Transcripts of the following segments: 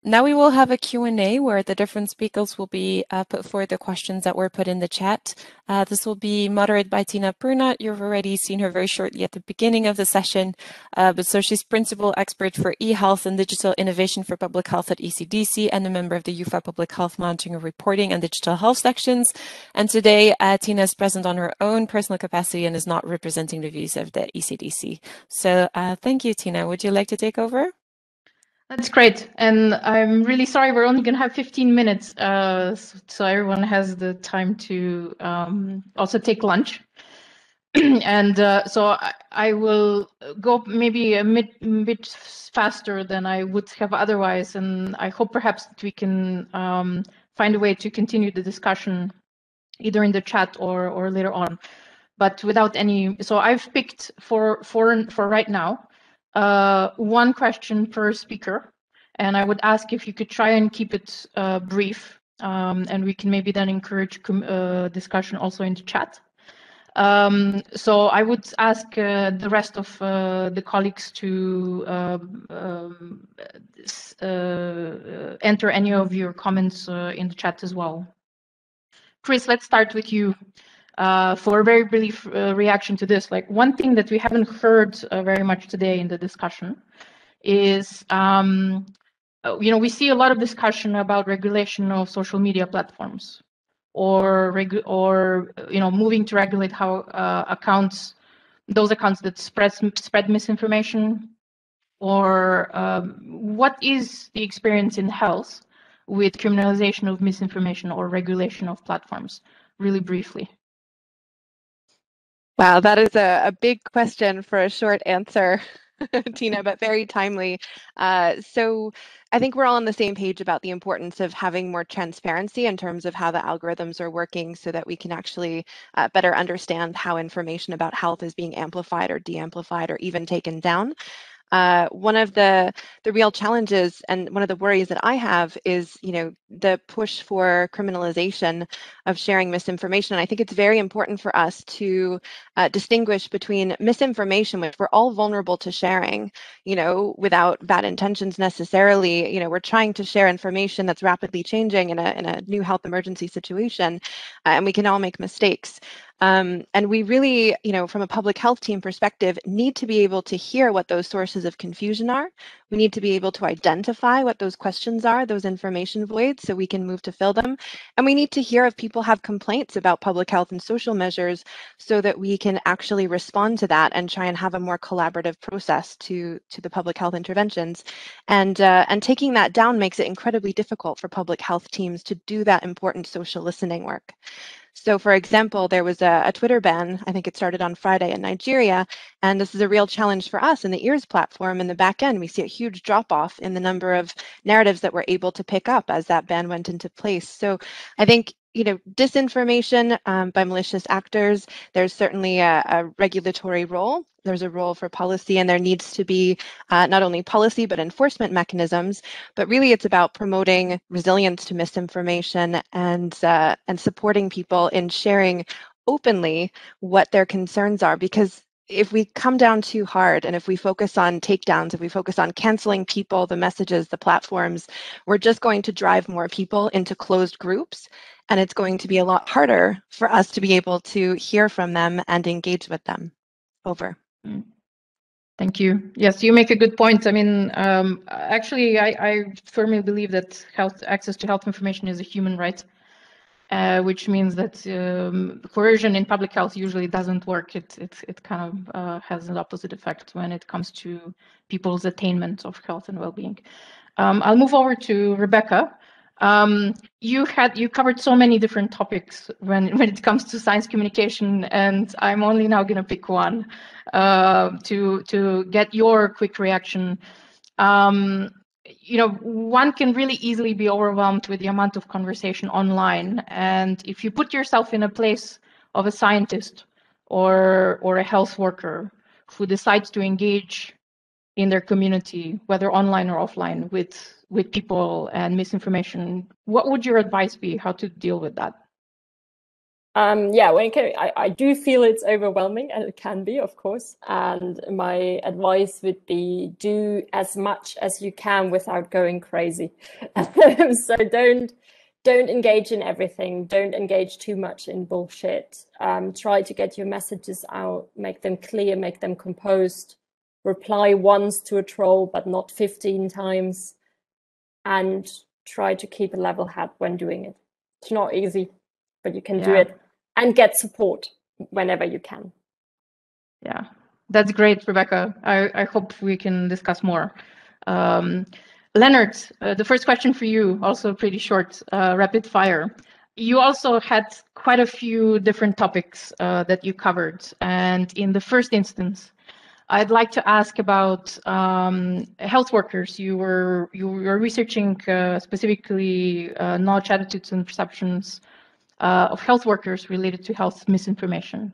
Now we will have a Q&A where the different speakers will be put forward the questions that were put in the chat. This will be moderated by Tina Purnat. You've already seen her very shortly at the beginning of the session. So she's Principal Expert for eHealth and Digital Innovation for Public Health at ECDC and a member of the UFA Public Health Monitoring and Reporting and Digital Health sections. And today, Tina is present on her own personal capacity and is not representing the views of the ECDC. So thank you, Tina. Would you like to take over? That's great. And I'm really sorry, we're only going to have 15 minutes, so everyone has the time to also take lunch. And so I will go maybe a bit faster than I would have otherwise. And I hope perhaps that we can find a way to continue the discussion either in the chat or later on. But without any, so I've picked for right now, one question per speaker. And I would ask if you could try and keep it brief, and we can maybe then encourage discussion also in the chat. So I would ask the rest of the colleagues to enter any of your comments in the chat as well. Chris, let's start with you. For a very brief reaction to this, like one thing that we haven't heard very much today in the discussion is, we see a lot of discussion about regulation of social media platforms, or moving to regulate how those accounts that spread misinformation, or what is the experience in health with criminalization of misinformation or regulation of platforms, really briefly. Wow, that is a big question for a short answer, Tina, but very timely. So I think we're all on the same page about the importance of having more transparency in terms of how the algorithms are working so that we can actually better understand how information about health is being amplified or de-amplified or even taken down. One of the real challenges and one of the worries that I have is, the push for criminalization of sharing misinformation. And I think it's very important for us to distinguish between misinformation, which we're all vulnerable to sharing, without bad intentions necessarily. We're trying to share information that's rapidly changing in a new health emergency situation, and we can all make mistakes. And we really, from a public health team perspective, need to be able to hear what those sources of confusion are. We need to be able to identify what those questions are, those information voids, so we can move to fill them. And we need to hear if people have complaints about public health and social measures so that we can actually respond to that and try and have a more collaborative process to the public health interventions. And taking that down makes it incredibly difficult for public health teams to do that important social listening work. So, for example, there was a Twitter ban, I think it started on Friday in Nigeria, and this is a real challenge for us in the EARS platform. In the back end, we see a huge drop-off in the number of narratives that we're able to pick up as that ban went into place. So I think, disinformation by malicious actors, there's certainly a regulatory role. There's a role for policy, and there needs to be not only policy but enforcement mechanisms. But really, it's about promoting resilience to misinformation and supporting people in sharing openly what their concerns are. Because if we come down too hard and if we focus on takedowns, if we focus on canceling people, the messages, the platforms, we're just going to drive more people into closed groups. And it's going to be a lot harder for us to be able to hear from them and engage with them. Over. Thank you. Yes, you make a good point. I mean, actually, I firmly believe that access to health information is a human right, which means that coercion in public health usually doesn't work. It kind of has an opposite effect when it comes to people's attainment of health and well-being. I'll move over to Rebecca. You covered so many different topics when it comes to science communication, and I'm only now going to pick one to get your quick reaction. One can really easily be overwhelmed with the amount of conversation online, and if you put yourself in a place of a scientist or a health worker who decides to engage in their community, whether online or offline, with people and misinformation, what would your advice be how to deal with that? Yeah, I do feel it's overwhelming, and it can be, of course. And my advice would be do as much as you can without going crazy. So don't engage in everything. Don't engage too much in bullshit. Try to get your messages out, make them clear, make them composed. Reply once to a troll, but not 15 times. And try to keep a level head when doing it. It's not easy, but you can do it. And get support whenever you can. Yeah, that's great, Rebecca. I hope we can discuss more. Leonard, the first question for you, also pretty short, rapid fire. You also had quite a few different topics that you covered. And in the first instance, I'd like to ask about health workers. You were researching specifically knowledge, attitudes, and perceptions of health workers related to health misinformation.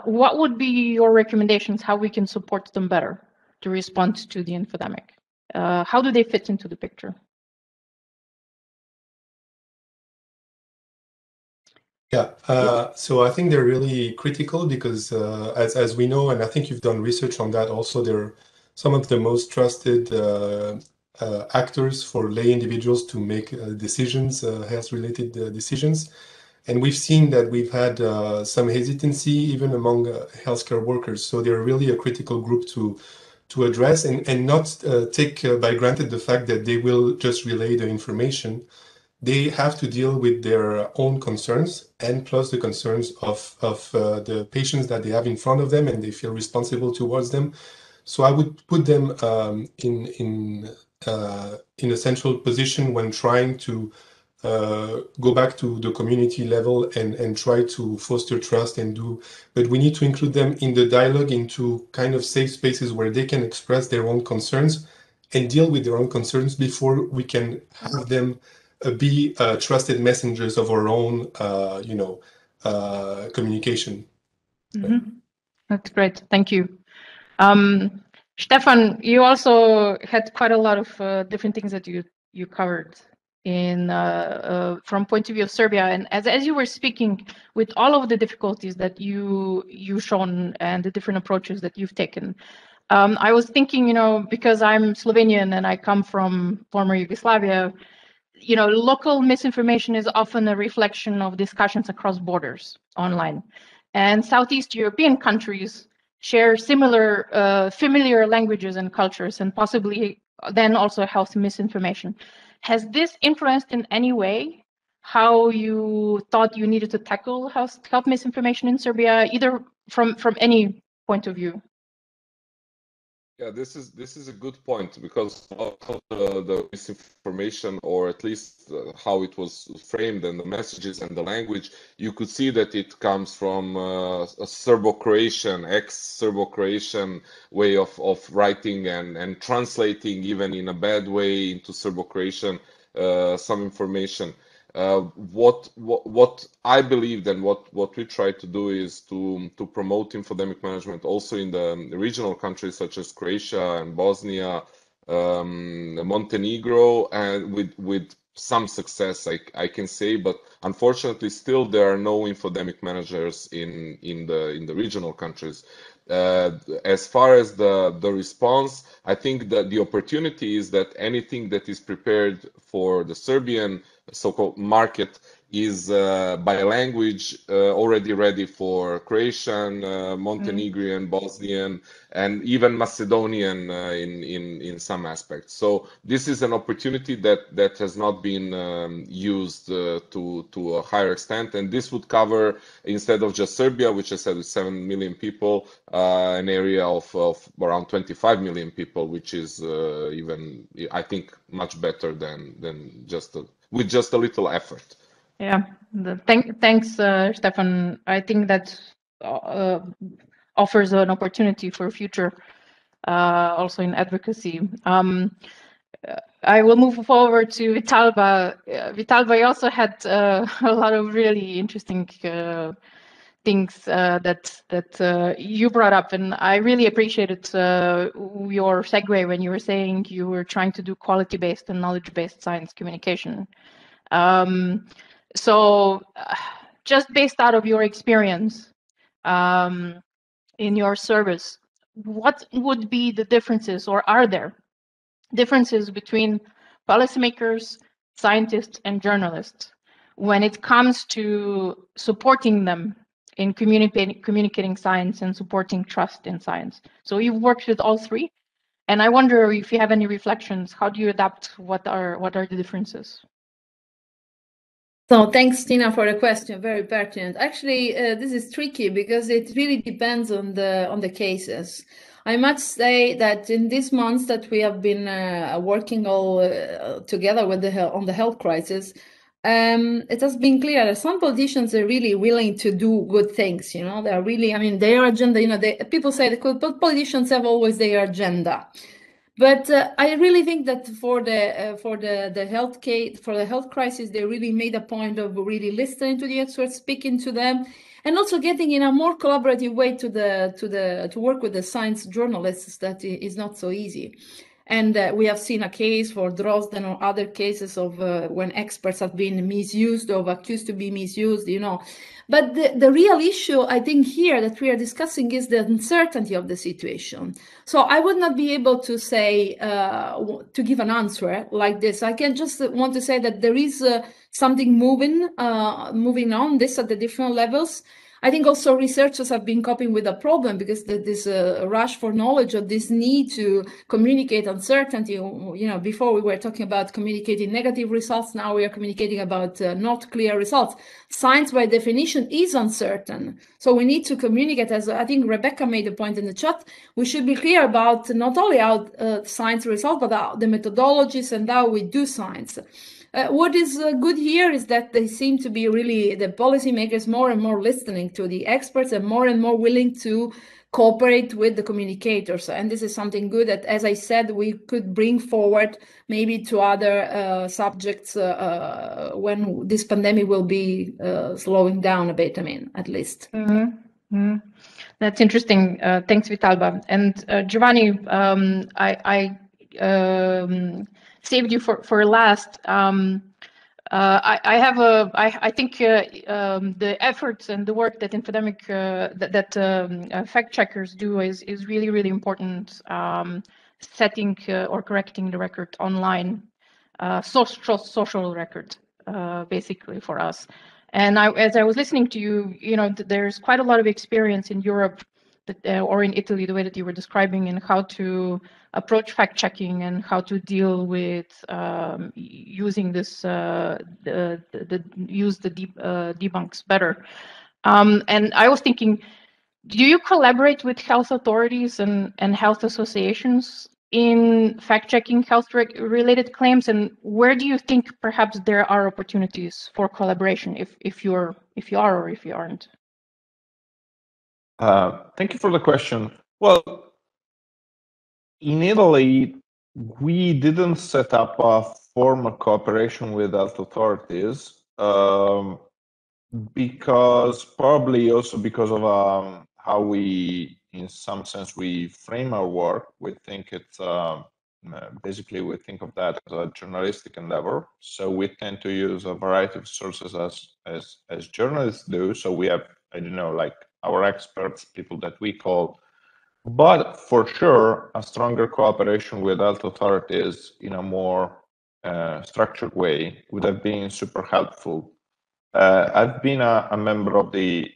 What would be your recommendations how we can support them better to respond to the infodemic? How do they fit into the picture? Yeah, so I think they're really critical because as we know, and I think you've done research on that also, they're some of the most trusted actors for lay individuals to make decisions, health-related decisions. And we've seen that we've had some hesitancy even among healthcare workers. So they're really a critical group to address and not take by granted the fact that they will just relay the information. They have to deal with their own concerns and plus the concerns of the patients that they have in front of them, and they feel responsible towards them. So I would put them in a central position when trying to go back to the community level and try to foster trust and do, but we need to include them in the dialogue into kind of safe spaces where they can express their own concerns and deal with their own concerns before we can have them be trusted messengers of our own, communication. Mm-hmm. That's great. Thank you. Stefan, you also had quite a lot of different things that you covered in from point of view of Serbia, and as you were speaking, with all of the difficulties that you've shown and the different approaches that you've taken, I was thinking, because I'm Slovenian and I come from former Yugoslavia, local misinformation is often a reflection of discussions across borders online, and Southeast European countries share similar familiar languages and cultures, and possibly then also health misinformation. Has this influenced in any way how you thought you needed to tackle health misinformation in Serbia, either from any point of view? Yeah, this is a good point, because of the misinformation, or at least how it was framed and the messages and the language, you could see that it comes from a Serbo-Croatian, ex-Serbo-Croatian way of writing and translating, even in a bad way, into Serbo-Croatian some information. What I believed and what we try to do is to promote infodemic management also in the regional countries such as Croatia and Bosnia, Montenegro, and with some success, I can say, but unfortunately still there are no infodemic managers in the regional countries. As far as the response, I think that the opportunity is that anything that is prepared for the Serbian so-called market is by language already ready for Croatian, Montenegrin, Bosnian, and even Macedonian in some aspects. So this is an opportunity that has not been used to a higher extent, and this would cover, instead of just Serbia, which I said is 7 million people, an area of around 25 million people, which is even, I think, much better than just with just a little effort. Yeah, thanks, Stefan. I think that offers an opportunity for future, also in advocacy. I will move forward to Vitalba. Vitalba, you also had a lot of really interesting things that you brought up, and I really appreciated your segue when you were saying you were trying to do quality-based and knowledge-based science communication. So just based out of your experience in your service, what would be the differences, or are there differences between policymakers, scientists, and journalists when it comes to supporting them in communicating science and supporting trust in science? So you've worked with all three, and I wonder if you have any reflections. How do you adapt? What are the differences? So thanks, Tina, for the question. Very pertinent. Actually, this is tricky because it really depends on the cases. I must say that in these months that we have been working all together with on the health crisis, it has been clear that some politicians are really willing to do good things. You know, they are really. I mean, their agenda. You know, people say that politicians have always their agenda. But I really think that for the health crisis, they really made a point of really listening to the experts, speaking to them, and also getting in a more collaborative way to work with the science journalists. That is not so easy. And we have seen a case for Drozden or other cases of when experts have been misused or accused to be misused, you know. But the real issue, I think, here that we are discussing is the uncertainty of the situation. So I would not be able to say, to give an answer like this. I can just want to say that there is something moving on this at the different levels. I think also researchers have been coping with a problem because this rush for knowledge, or this need to communicate uncertainty. You know, before we were talking about communicating negative results, now we are communicating about not clear results. Science, by definition, is uncertain. So we need to communicate, as I think Rebecca made a point in the chat, we should be clear about not only how science results, but the methodologies and how we do science. What is good here is that they seem to be really, the policymakers, more and more listening to the experts and more willing to cooperate with the communicators. And this is something good that, as I said, we could bring forward maybe to other subjects when this pandemic will be slowing down a bit, I mean, at least. Mm-hmm. Mm-hmm. That's interesting. Thanks, Vitalba. And Giovanni, I saved you for last. I think the efforts and the work that Infodemic fact checkers do is really important. Setting or correcting the record online, social record, basically for us. And as I was listening to you, you know, there's quite a lot of experience in Europe or in Italy, the way that you were describing, and how to approach fact checking and how to deal with using this debunks better. And I was thinking, do you collaborate with health authorities and health associations in fact-checking health-related claims, and where do you think perhaps there are opportunities for collaboration, if you are or if you aren't? Thank you for the question. Well, in Italy, we didn't set up a formal cooperation with health authorities because probably also because of how we, in some sense, we frame our work. We think it's basically we think of that as a journalistic endeavor. So we tend to use a variety of sources as journalists do. So we have, I don't know, like our experts, people that we call, but for sure a stronger cooperation with health authorities in a more structured way would have been super helpful. I've been a member of a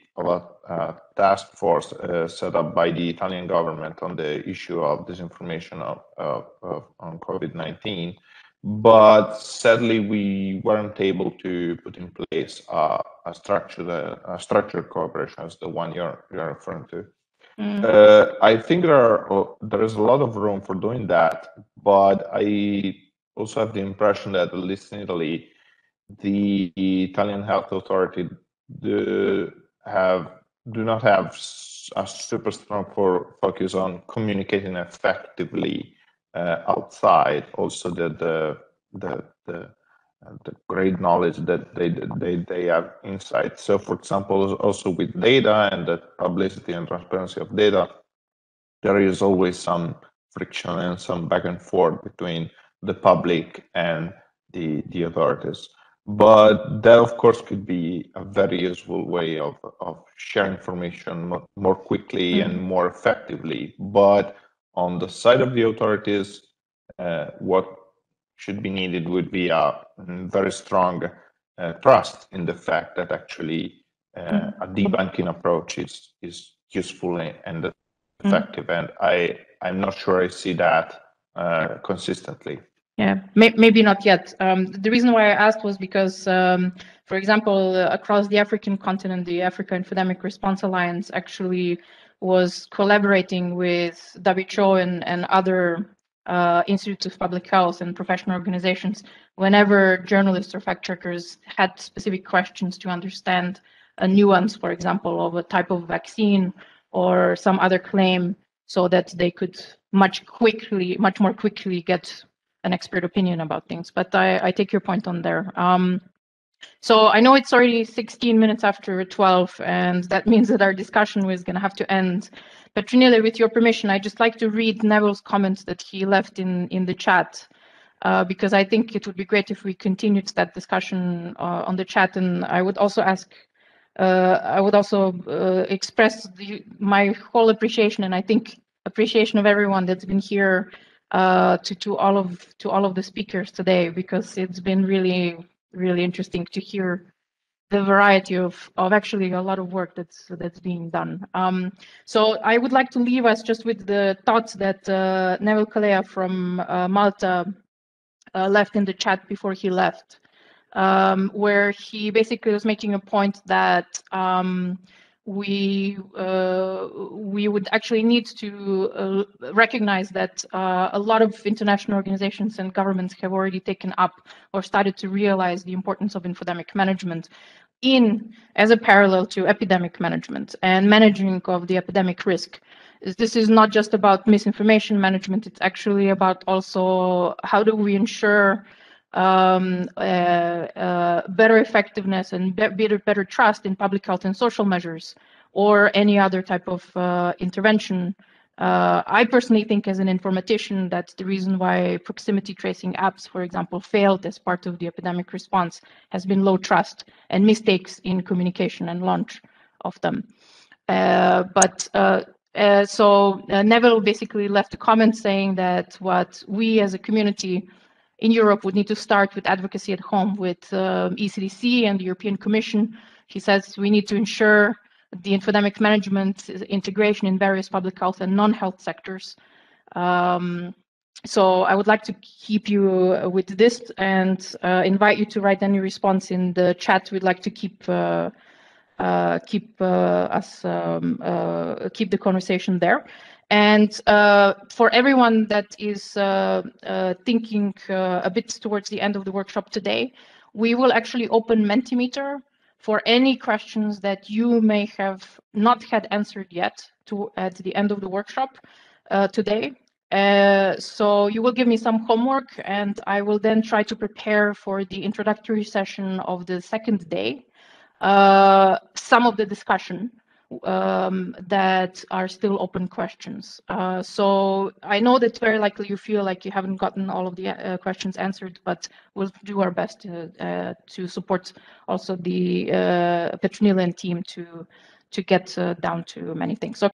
task force set up by the Italian government on the issue of disinformation on COVID-19, but sadly we weren't able to put in place a structured cooperation as the one you're referring to. I think there is a lot of room for doing that, but I also have the impression that, at least in Italy, the Italian health authority do not have a super strong focus on communicating effectively outside. Also, the great knowledge that they have inside. So, for example, also with data and the publicity and transparency of data, there is always some friction and some back and forth between the public and the authorities. But that, of course, could be a very useful way of sharing information more quickly and more effectively. But on the side of the authorities, what should be needed would be a very strong trust in the fact that actually a debunking approach is useful and effective. And I'm not sure I see that consistently. Yeah, maybe not yet. The reason why I asked was because, for example, across the African continent, the Africa Infodemic Response Alliance actually was collaborating with WHO and other institutes of public health and professional organizations whenever journalists or fact checkers had specific questions to understand a nuance, for example, of a type of vaccine or some other claim, so that they could much more quickly get an expert opinion about things. But I take your point on there. So I know it's already 16 minutes after 12, and that means that our discussion was going to have to end. But Trinile, with your permission, I'd just like to read Neville's comments that he left in the chat, because I think it would be great if we continued that discussion on the chat. And I would also ask, express my whole appreciation, and I think appreciation of everyone that's been here to all of the speakers today, because it's been really interesting to hear the variety of actually a lot of work that's being done. So I would like to leave us just with the thoughts that Neville Kalea from Malta left in the chat before he left, where he basically was making a point that we would actually need to recognize that a lot of international organizations and governments have already taken up or started to realize the importance of infodemic management as a parallel to epidemic management and managing of the epidemic risk. This is not just about misinformation management, it's actually about also how do we ensure better effectiveness and better trust in public health and social measures or any other type of intervention. I personally think, as an informatician, that the reason why proximity tracing apps, for example, failed as part of the epidemic response has been low trust and mistakes in communication and launch of them. So Neville basically left a comment saying that what we as a community in Europe would need to start with advocacy at home with ECDC and the European Commission. He says we need to ensure the infodemic management integration in various public health and non-health sectors. So I would like to keep you with this and invite you to write any response in the chat. We'd like to keep the conversation there. And for everyone that is thinking a bit towards the end of the workshop today, we will actually open Mentimeter for any questions that you may have not had answered yet at the end of the workshop today. So you will give me some homework, and I will then try to prepare for the introductory session of the second day some of the discussion that are still open questions. So I know that very likely you feel like you haven't gotten all of the questions answered, but we'll do our best to support also the Petronila team to get down to many things. So